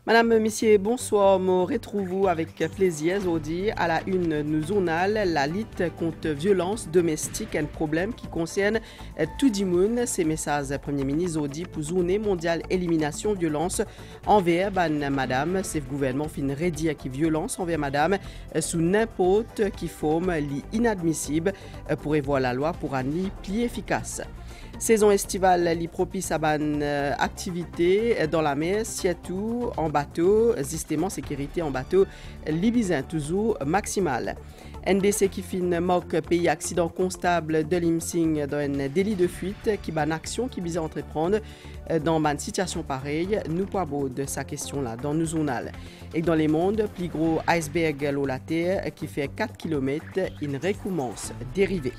Madame, Messieurs, bonsoir. Me retrouve avec plaisir aujourd'hui à la une nous journal la lutte contre violence domestique, un problème qui concerne tout le monde. Ces messages Premier ministre aujourd'hui pour journée mondiale élimination violence envers madame. C'est le gouvernement fin redire qui violence envers madame sous n'importe qui forme inadmissible pour revoir la loi pour un lit plus efficace. Saison estivale li propice à ban activité dans la mer, surtout en bateau, justement sécurité en bateau, libizin toujours maximal. NDC qui fin moque pays accident constable de l'IMSING dans un délit de fuite qui ban action qui vise à entreprendre dans une situation pareille, nous pas beau de sa question là dans nos journal. Et dans les mondes, plus gros iceberg l'eau la terre qui fait 4 km, une recommence dérivée.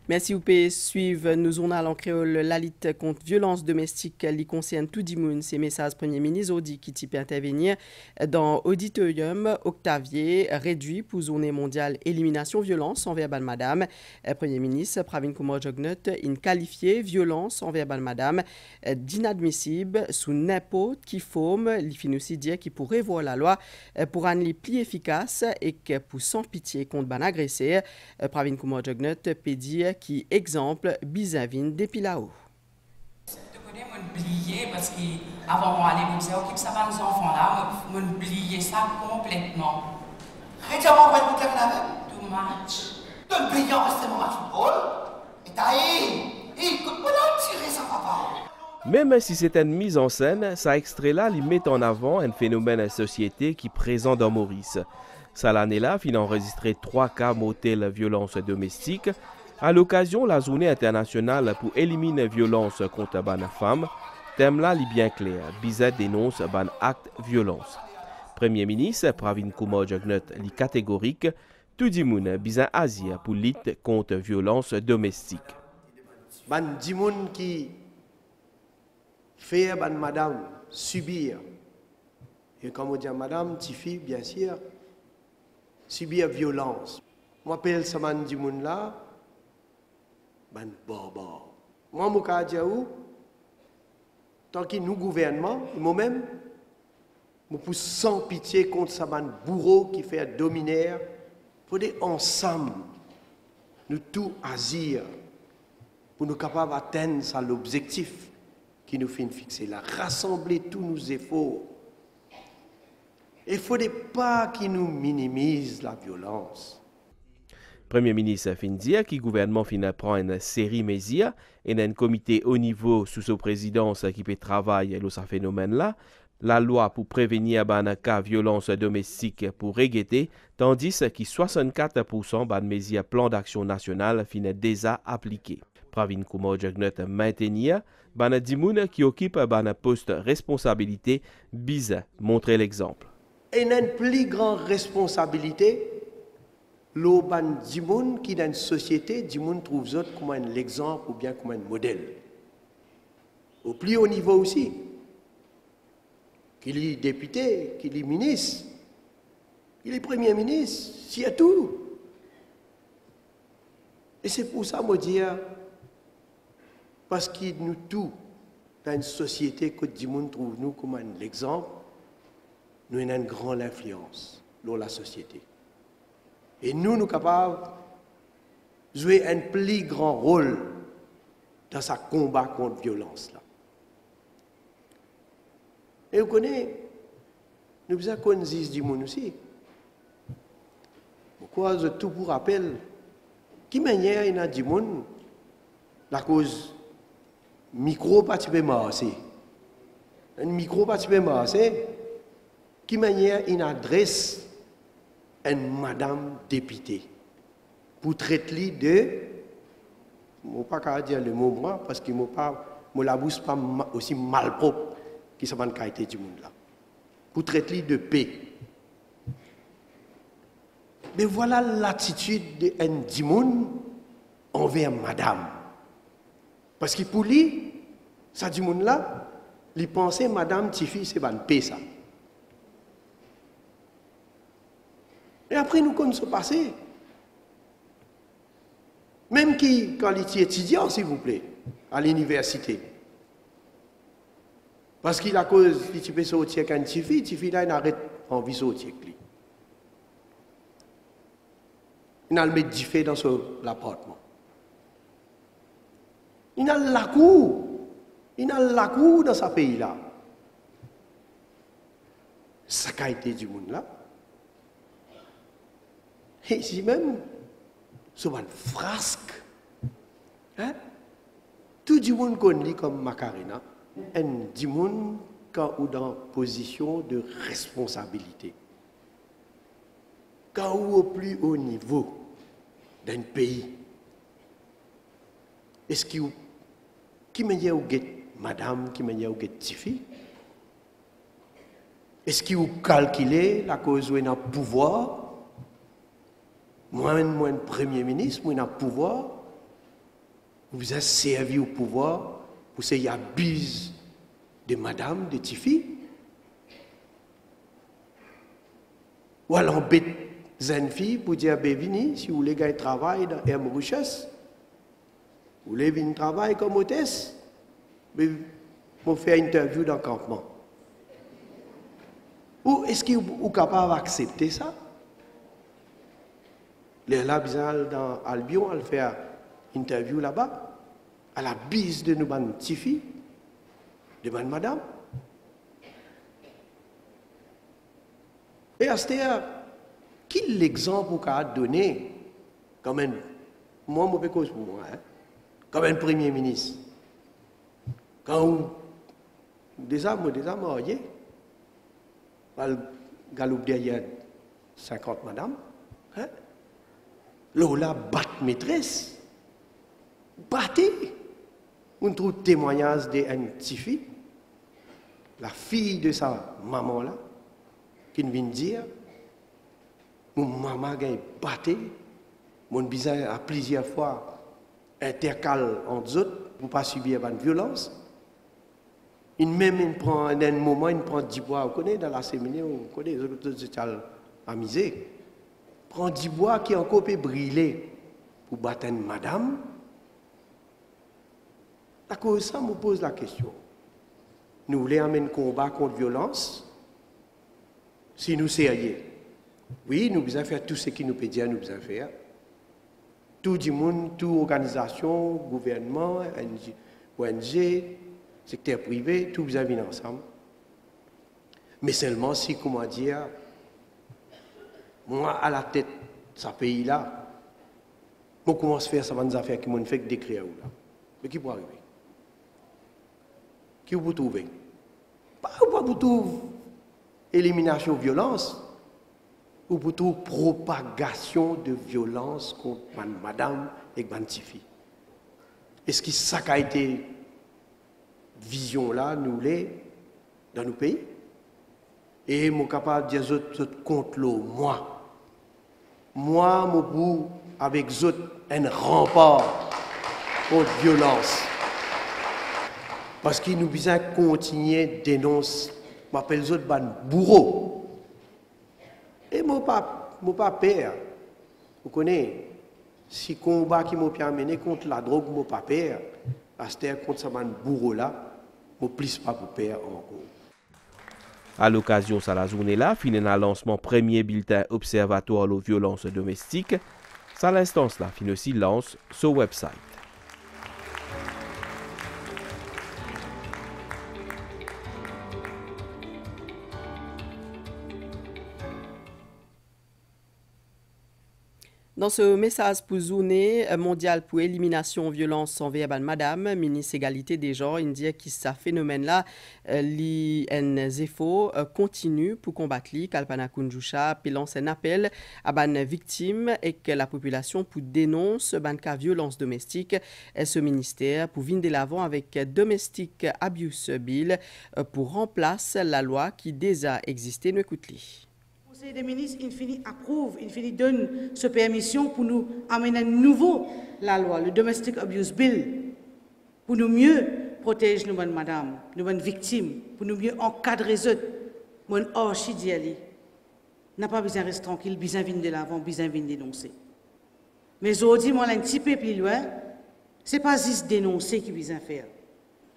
Merci, vous pouvez suivre nos journaux en créole. La lutte contre violence domestique qui concerne tout le monde. Ces messages Premier ministre Audi qui type intervenir dans auditorium Octavier réduit pour journée mondiale élimination violence envers madame. Premier ministre Pravin Kumar Jugnauth in qualifié violence envers madame d'inadmissible sous n'importe qui forme. Il finit aussi dire qu'il pourrait voir la loi pour un lit plus efficace et que pour sans pitié contre ban agressé. Pravin Kumar Jugnauth peut dire qui exemple Bizavine depuis là-haut. Oublier parce qu'avant moi aller comme ça, occupe ça va nos enfants là, m'oublier ça complètement. Récemment, on va écouter la même. Too much. Donne brillant, restez mon match football. Et t'as écoute, moi là, tirer ça, papa. Même si c'est une mise en scène, ça extrait-là il met en avant un phénomène de société qui est présent dans Maurice. Ça l'année-là, il a enregistré 3 cas mortels violence domestique. À l'occasion, la journée internationale pour éliminer violence contre les femmes, thème là est bien clair. Bizet dénonce ban acte violence. Premier ministre Pravin Kumar Jugnauth est catégorique. Tout le monde bizet Asie pour lutter contre violence domestique. Ban dimoun qui fait ban madame subir et comme on dit madame Tifi bien sûr subir violence. Moi appelle ça ban dimoun là ban barbare. Moi je dis où tant que nous gouvernement moi-même nous pousse sans pitié contre ça ban bourreau qui fait dominer pour des ensemble nous tout agir pour nous capables d'atteindre ça l'objectif qui nous fait fixer là, rassembler tous nos efforts. Il ne faudrait pas qu'ils nous minimisent la violence. Premier ministre fin dire que le gouvernement fin prend une série de mesures et un comité haut niveau sous sa présidence qui peut travailler sur ce phénomène-là. La loi pour prévenir les cas de violence domestique pour régler, tandis que 64% de mesures plan d'action national fin déjà appliquées. Pravin Kumar Jugnauth maintenir les dimoun qui occupent un poste de responsabilité bise montrer l'exemple. Et une plus grande responsabilité, le ban dimoun qui dans une société, dimoun trouve autres comme un exemple ou bien comme un modèle. Au plus haut niveau aussi, qu'il est député, qu'il est ministre, qu'il est premier ministre, c'est tout. Et c'est pour ça que je dis, parce que nous tous, dans une société que les gens trouvent nous comme un exemple, nous avons une grande influence dans la société. Et nous sommes capables de jouer un plus grand rôle dans ce combat contre la violence. Là. Et vous connaissez, nous avons qu'on dise du monde aussi. Pourquoi je tout vous rappelle, qui manière il y a du monde, la cause micro pas tu peux marcher. Un micro pas tu peux marcher. Qui manière il adresse une madame députée pour traiter de, je ne vais pas dire le mot moi parce que la bouche pas aussi malpropre qui sont en qualité du monde là. Pour traiter de paix. Mais voilà l'attitude d'un dimoun envers madame. Parce que pour lui, ça dimoun là, il pensait madame Tifi c'est ban paix ça. Et après nous connaissons passé. Même qui, quand il était étudiant, s'il vous plaît, à l'université, Parce qu'il a cause, il peut sortir avec un petit fille là, il arrête envie de sortir avec lui. Il a le mettre du feu dans l'appartement. Il a la cour. Il a la cour dans ce pays-là. Ça a été du monde là. Et si même, c'est une frasque. Hein? Tout le monde connaît comme Macarena. Et du monde quand ou dans position de responsabilité. Quand ou au plus haut niveau d'un pays. Est-ce qu'il qui me dit ou madame, qui me dit ou tifi? Est-ce qu'il vous calculez la cause où il a un pouvoir? Moi, premier ministre, moi, il a un pouvoir. Vous avez servi au pouvoir. Vous savez, il y a bise de madame, de tifi. Ou alors, bête jeune fille pour dire, venez, si vous voulez gagner travail dans M. Richesse, vous voulez venir travailler comme hôtesse, on fait une interview dans le campement. Ou est-ce que vous êtes capable d'accepter ça? Les là, dans Albion, elle fait une interview là-bas, à la bise de nos petites filles, de madame. Et à ce moment, quel est l'exemple qu'on a donné comme un, moi, je cause pour moi, hein, comme un premier ministre? Quand vous, déjà marié, elle galope derrière 50 madame, hein? Là, batte maîtresse, battez. On trouve témoignage d'une petite fille, la fille de sa maman là, qui vient dire, mon maman a battu, mon bizarre a plusieurs fois intercalé entre autres pour ne pas subir une violence. Il prend un moment, il prend 10 bois, on connaît dans la séminaire, on connaît les autres amusés. Prend 10 bois qui ont encore brûlé pour battre une madame. À cause de ça, je me pose la question. Nous voulons amener un combat contre la violence si nous sérieux. Oui, nous devons faire tout ce qui nous peut dire, nous devons faire. Tout le monde, toute organisation, gouvernement, ONG, secteur privé, tout vous venir ensemble. Mais seulement si, comment dire, moi, à la tête de ce pays-là, je commence à faire ces affaires qui m'ont fait décrire. Mais qui peut arriver? Qui vous trouver? Pas pour trouver élimination de violence, ou pour trouver propagation de violence contre madame et fille. Est-ce que ça a été vision-là, nous l'est, dans nos pays? Et je suis capable de dire contre l'eau, moi, mon bout avec autres, un rempart contre la violence. Parce qu'il nous besoin de continuer à dénoncer, je m'appelle les autres bourreaux. Et je ne suis pas peur. Vous connaissez, si le combat qui m'a amené contre la drogue, je ne suis pas peur. Parce que contre ce bourreau-là, je ne suis plus pas pour peur encore. À l'occasion de la journée-là, fin un lancement premier bulletin observatoire aux violences domestiques. Ça l'instance-là, fin aussi lance ce website. Dans ce message pour journée mondiale pour élimination violence envers madame, ministre égalité des genres, il dit que ce phénomène-là, l'INZEFO continue pour combattre li, Kalpana Kunjusha, puis lance un appel à ban victimes et que la population pour dénonce ban cas violence domestique. Et ce ministère pour venir de l'avant avec Domestic Abuse Bill pour remplacer la loi qui déjà existait. Nous écoutons. Le Conseil des ministres, approuve, donne cette permission pour nous amener à nouveau la loi, le Domestic Abuse Bill, pour nous mieux protéger nos bonnes madames, nos bonnes victimes, pour nous mieux encadrer eux, mon orchi d'y n'a pas besoin de rester tranquille, besoin de venir de l'avant, besoin de venir dénoncer. Mais aujourd'hui, moi, un petit peu plus loin, ce n'est pas juste dénoncer qui besoin faire,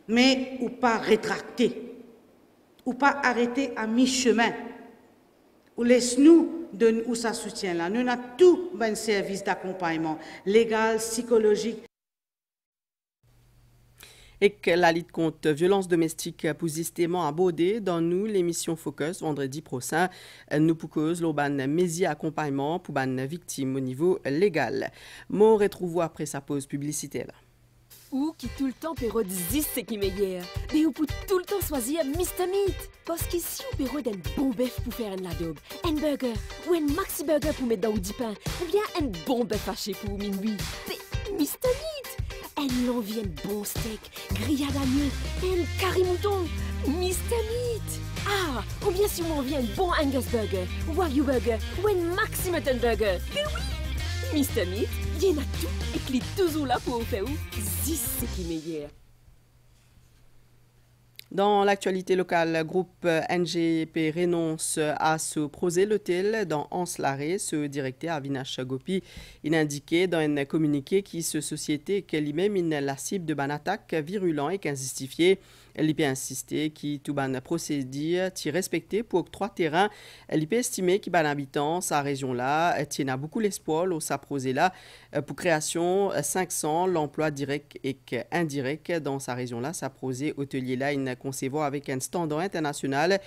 mais ou pas rétracter. ou pas arrêter à mi-chemin. Ou laisse-nous donner où ça soutient là. Nous avons tout un service d'accompagnement légal, psychologique. Et que la lutte contre violence domestique pour justement aborder dans nous l'émission Focus vendredi prochain. Nous proposons l'auban mési accompagnement pour les victimes au niveau légal. Mon retrouve après sa pause publicitaire. Ou qui tout le temps pérodise ce qui est meilleur. Mais ou pour tout le temps choisir Mr. Meat. Parce que si on pérode un bon bœuf pour faire un ladog, un burger ou un maxi burger pour mettre dans du pain, ou bien un bon bœuf haché pour minuit, c'est Mr. Meat. Un l'envie un bon steak, grillade agneau, un curry mouton, Mr. Meat. Ah, ou bien si on envie un bon Angus burger, Wagyu burger ou un maxi mutton burger. Mais oui, Mr. Meat, il y en a tout et qu'il est toujours là pour faire où 10 c'est qui est meilleur. Dans l'actualité locale, groupe NGP renonce à ce projet l'hôtel dans Anse-Larré. Ce directeur Avinash Gopi il a indiqué dans un communiqué qui ce société qu'elle-même la cible de ban attaque virulent et qu'injustifié. Elle peut insister qui tout ban procédure t'y respecter pour octroi terrain. Elle peut estimer qu'il ban habitant sa région là tient a beaucoup l'espoir au sa projet là pour création 500 l'emploi direct et indirect dans sa région là. Sa projet hôtelier là il concevoir avec un standard international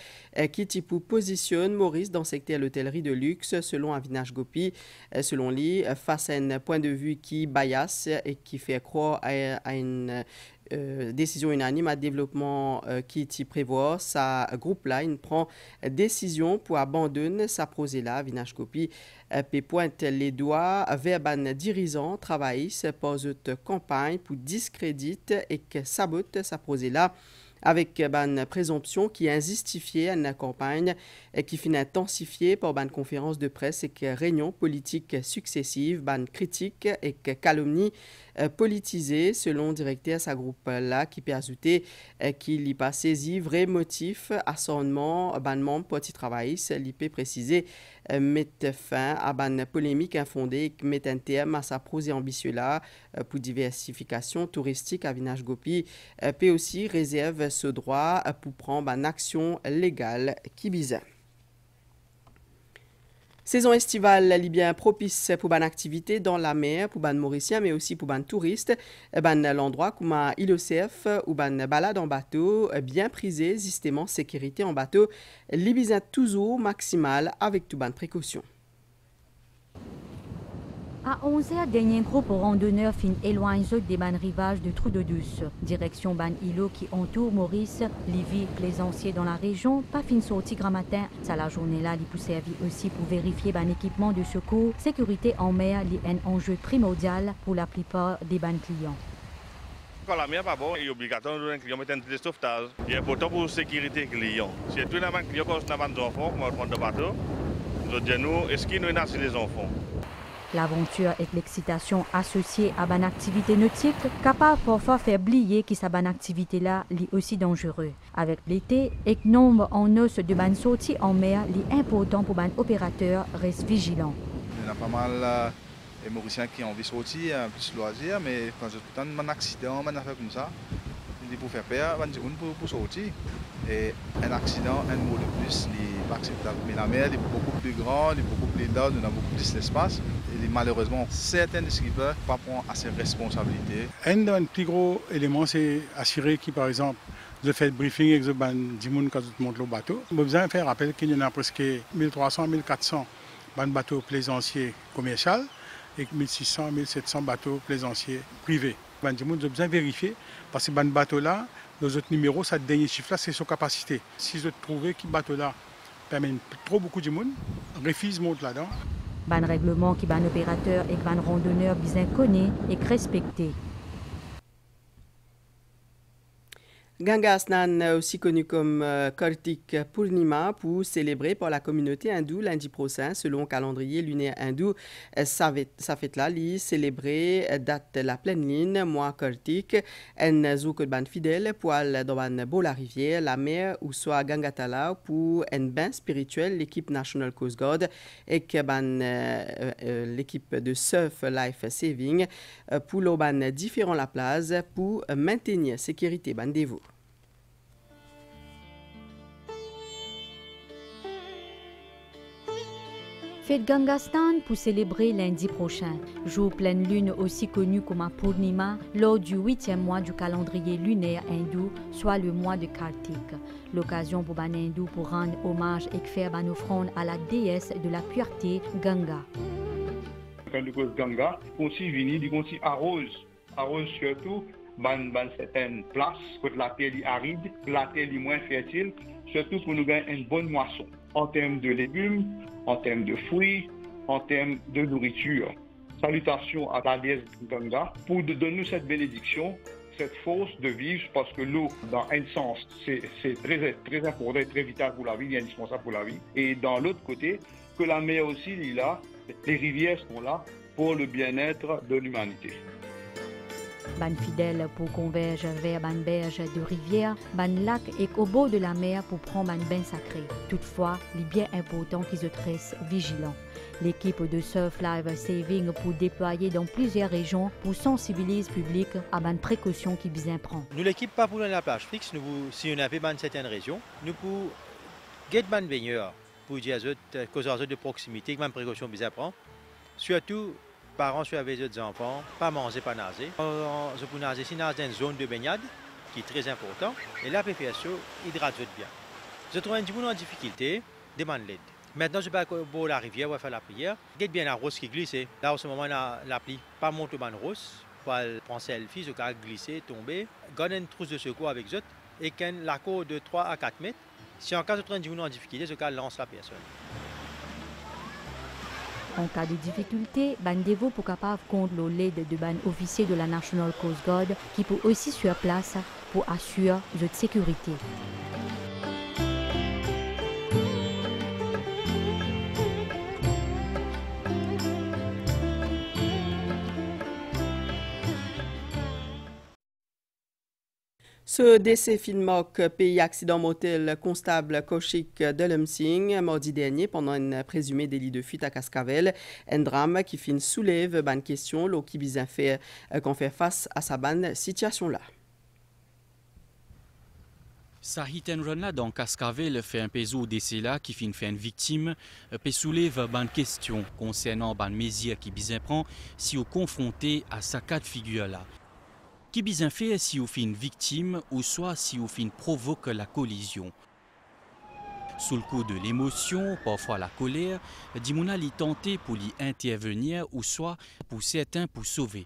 qui type positionne Maurice dans le secteur l'hôtellerie de luxe selon Avinash Gopi. Selon lui, face à un point de vue qui bias et qui fait croire à une décision unanime à développement qui t'y prévoit, sa groupe-là, il prend décision pour abandonner sa projet-là. Avinash Gopi pointe les doigts vers ban dirigeant travailliste pose une campagne pour discréditer et que sabote sa projet-là avec une présomption qui est injustifiée à la campagne et qui finit intensifiée par une conférence de presse et que réunions politiques successives, une critique et que calomnie politisée selon directeur sa groupe-là qui peut ajouter qu'il n'y pas saisi vrai motif assornement ban membre parti travailliste, l'IP précisé mettre fin à une polémique infondée et mettre un terme à sa projet ambitieux là pour diversification touristique. Avinash Gopi peut aussi réserve ce droit pour prendre une action légale qui vise. Saison estivale libyen propice pour une activité dans la mer pour les Mauriciens mais aussi pour les touristes. L'endroit comme ILOCF ou une balade en bateau bien prisé, justement sécurité en bateau, libyen toujours maximale avec toute bonne précaution. À 11h, dernier groupe randonneur fin éloigne des ban rivages de Trou de Douce. Direction ban îlot qui entoure Maurice, Livy, plaisanciers dans la région, pas fin sorti grand matin. Ça la journée là, il peut servir aussi pour vérifier ban équipement de secours. Sécurité en mer est un enjeu primordial pour la plupart des ban clients. Quand la mer n'est pas bonne, il est obligatoire de un client mettre un de sauvetage. Il est important pour la sécurité client. Si tous les clients qui ont des enfants, comme on prend de bateau, nous disons, est-ce qu'ils nous menacent les enfants? L'aventure et l'excitation associée à une activité nautique capable parfois faire oublier que cette activité-là est aussi dangereuse. Avec l'été et le nombre en os de bonnes sorties en mer, il est important pour un opérateur reste vigilant. Il y a pas mal de Mauriciens qui ont envie de sortir, un plus loisir, mais quand je entends un accident, une affaire comme ça, il pour faire peur, pour sortir. Et un accident, un mot de plus, n'est pas acceptable. Mais la mer est beaucoup plus grande, est beaucoup plus large, nous avons beaucoup plus d'espace. Et malheureusement, certains skippers ne prennent pas assez de responsabilités. Un des plus gros éléments, c'est assurer que, par exemple, je fais le briefing avec les gens qui montent le bateau. J'ai besoin de faire rappel qu'il y en a presque 1300 1400 bateaux plaisanciers commerciaux et 1600 1700 bateaux plaisanciers privés. J'ai besoin de vérifier parce que ce bateau-là, les autres numéros, ça dernier chiffre-là, c'est son capacité. Si je trouve que ce bateau-là permet trop beaucoup de monde, refuse monte là-dedans. Ban règlement qui ban opérateur et ban randonneur bien connaît et respecté. Ganga Snan, aussi connu comme Kartik Purnima, pour célébrer par la communauté hindoue lundi prochain, selon le calendrier lunaire hindou. Sa fête-là, célébrer date la pleine lune, mois Kartik, en zouk ban fidèle pour aller dans ban beau la rivière, la mer ou soit Gangatala pour un bain spirituel, l'équipe National Coast Guard et l'équipe de Surf Life Saving pour le ban différents la place pour maintenir sécurité ban dévot. fête Gangastan pour célébrer lundi prochain, jour pleine lune aussi connu comme Purnima, lors du 8e mois du calendrier lunaire hindou, soit le mois de Kartik. L'occasion pour ban hindou pour rendre hommage et faire une offrande à la déesse de la pureté Ganga. Quand on cause Ganga, on s'y vient, on s'y arrose surtout ban certaines places, quand la terre est aride, la terre est moins fertile, surtout pour nous gagner une bonne moisson en termes de légumes, en termes de fruits, en termes de nourriture. Salutations à la déesse Ganga pour donner nous cette bénédiction, cette force de vivre, parce que l'eau, dans un sens, c'est très important, très vital pour la vie, indispensable pour la vie. Et dans l'autre côté, que la mer aussi est là, les rivières sont là pour le bien-être de l'humanité. Ban fidèle pour converger vers ban berge de rivière, ban lac et au bord de la mer pour prendre un bain sacré. Toutefois, il est bien important qu'ils se restent vigilants. L'équipe de Surf Life Saving pour déployer dans plusieurs régions pour sensibiliser le public à ban précautions qui bien prend. Nous l'équipe pas pour la plage fixe, si on avait dans certaines régions, nous pour get ban baigneurs pour dire cause de proximité, même précautions bien prend. Surtout parents sur avec les enfants, pas manger, pas nager. Je peux nager si dans une zone de baignade qui est très important. Et là, PFSO hydrate bien. Je trouve un petit peu en difficulté, demande l'aide. Maintenant, je vais pour la rivière, on va faire la prière. Get bien la rose qui glisse. Là, en ce moment, la pluie, pas monter dans la rose. Pour prendre selfie, je vais glisser, tomber. Garder une trousse de secours avec eux. Et quand la cour de 3 à 4 mètres, si en cas de trouve un petit peu en difficulté, je vais lancer la personne. En cas de difficulté, ban dévot pour capable compte l'aide de ban officier de la National Coast Guard qui peut aussi sur place pour assurer votre sécurité. Ce décès Finmoc, pays accident motel constable Koshik de Lemsing, mardi dernier, pendant un présumé délit de fuite à Cascavel. Un drame qui fin soulève une question, l'eau qui bizarre fait qu'on fait face à sa bonne situation-là. Sa hit and run là dans Cascavel fait un péso décès là qui fin fait une victime, peut soulève une question concernant une mesure qui bizarre prend si on confronté à sa cas de figure là. Qui bien fait si vous faites une victime ou soit si vous faites provoque la collision. Sous le coup de l'émotion, parfois la colère, Dimouna l'y tenté pour l'y intervenir ou soit pour certains pour sauver.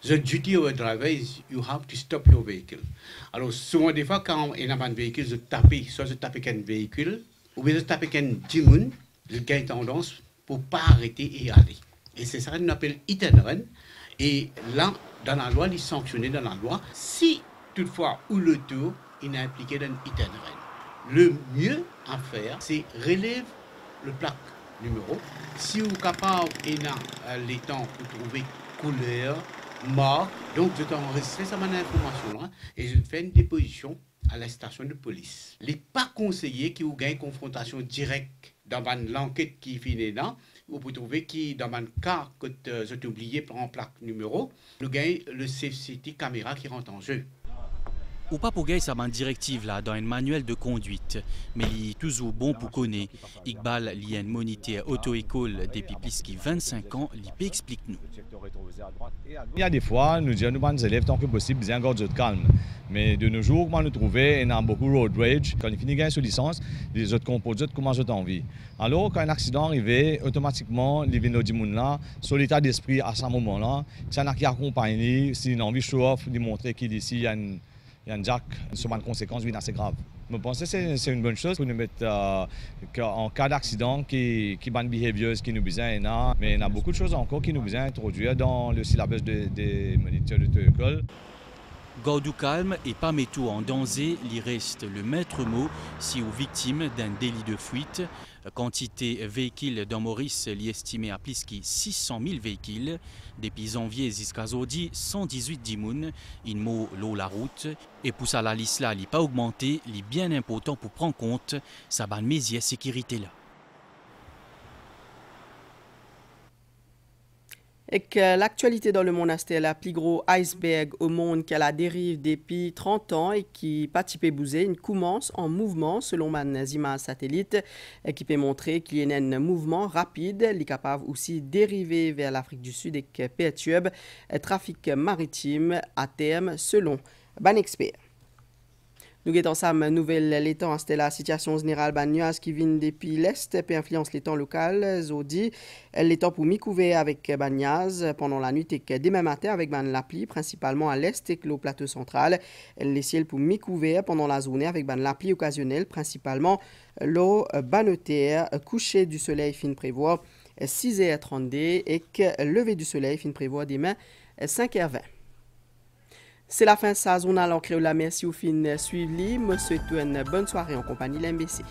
The duty of a driver is you have to stop your vehicle. Alors souvent des fois quand il y a un véhicule, soit je tape un véhicule ou bien je tape un Dimoun, je gagne tendance pour pas arrêter et aller. Et c'est ça qu'on appelle hit and run. Et là, dans la loi, il est sanctionné dans la loi si toutefois ou le tour il est impliqué dans hit and run. Le mieux à faire, c'est relève le plaque numéro. Si vous êtes capable et dans les temps pour trouver couleur, marque, donc je t'enregistre ça information là et je fais une déposition à la station de police. Il n'est pas conseillé que vous gagnez confrontation directe dans l'enquête qui finit là. Vous pouvez trouver que dans un cas que je t'ai oublié pour un plaque numéro, le gain le CCTV caméra qui rentre en jeu. Ou pas pour gagner ça une directive là dans un manuel de conduite, mais il est toujours bon pour connaître. Iqbal il y a une moniteur auto-école depuis plus de 25 ans, il explique nous. Il y a des fois, nous disons aux élèves tant que possible bien garder de calme. Mais de nos jours, comment nous trouver, il y a beaucoup de road rage. Quand il finit de gagner sur licence, les autres composent, comment j'ai envie. Alors, quand un accident arrive, automatiquement, les vignes du monde là, sur l'état d'esprit à ce moment-là, c'est un qui accompagne, s'il a envie de show off, de montrer qu'il ici, il y a un jack, sur une conséquence assez grave. Je pense que c'est une bonne chose pour nous mettre en cas d'accident qui ban behaviors qui nous besoin, mais il y a beaucoup de choses encore qui nous besoin d'introduire dans le syllabus des moniteurs de l'école. Gardou calme et pas mettre en danger, il reste le maître mot si aux victimes d'un délit de fuite. Quantité véhicules dans Maurice est estimée à plus de 600 000 véhicules. Depuis janvier jusqu'à aujourd'hui, 118 dimoun, il mot l'eau la route. Et pour ça, la liste là, n'est pas augmentée, il est bien important pour prendre compte sa bonne mesure sécurité là. Et que l'actualité dans le monastère, la plus gros iceberg au monde qui a la dérive depuis 30 ans et qui pas typé bousé, une commence en mouvement selon les images satellites qui peut montrer qu'il y a un mouvement rapide, il est capable aussi de dériver vers l'Afrique du Sud et qui perturbe le trafic maritime à terme selon ban expert. Nous guettons ça nouvelle l'étang, c'était la situation générale ban nuages qui viennent depuis l'est puis influence l'étang local zodi l'étang pour mi-couvert avec ban nuages pendant la nuit et que demain matin avec ban la pluie principalement à l'est et le plateau central les ciels pour mi-couvert pendant la journée avec ban la pluie occasionnelle principalement l'eau banotère coucher du soleil fin prévoir 6h32 et que lever du soleil fin prévoir demain 5h20. C'est la fin de sa journal en créole. Merci au fin suivi. Je vous souhaite une bonne soirée en compagnie de l'MBC.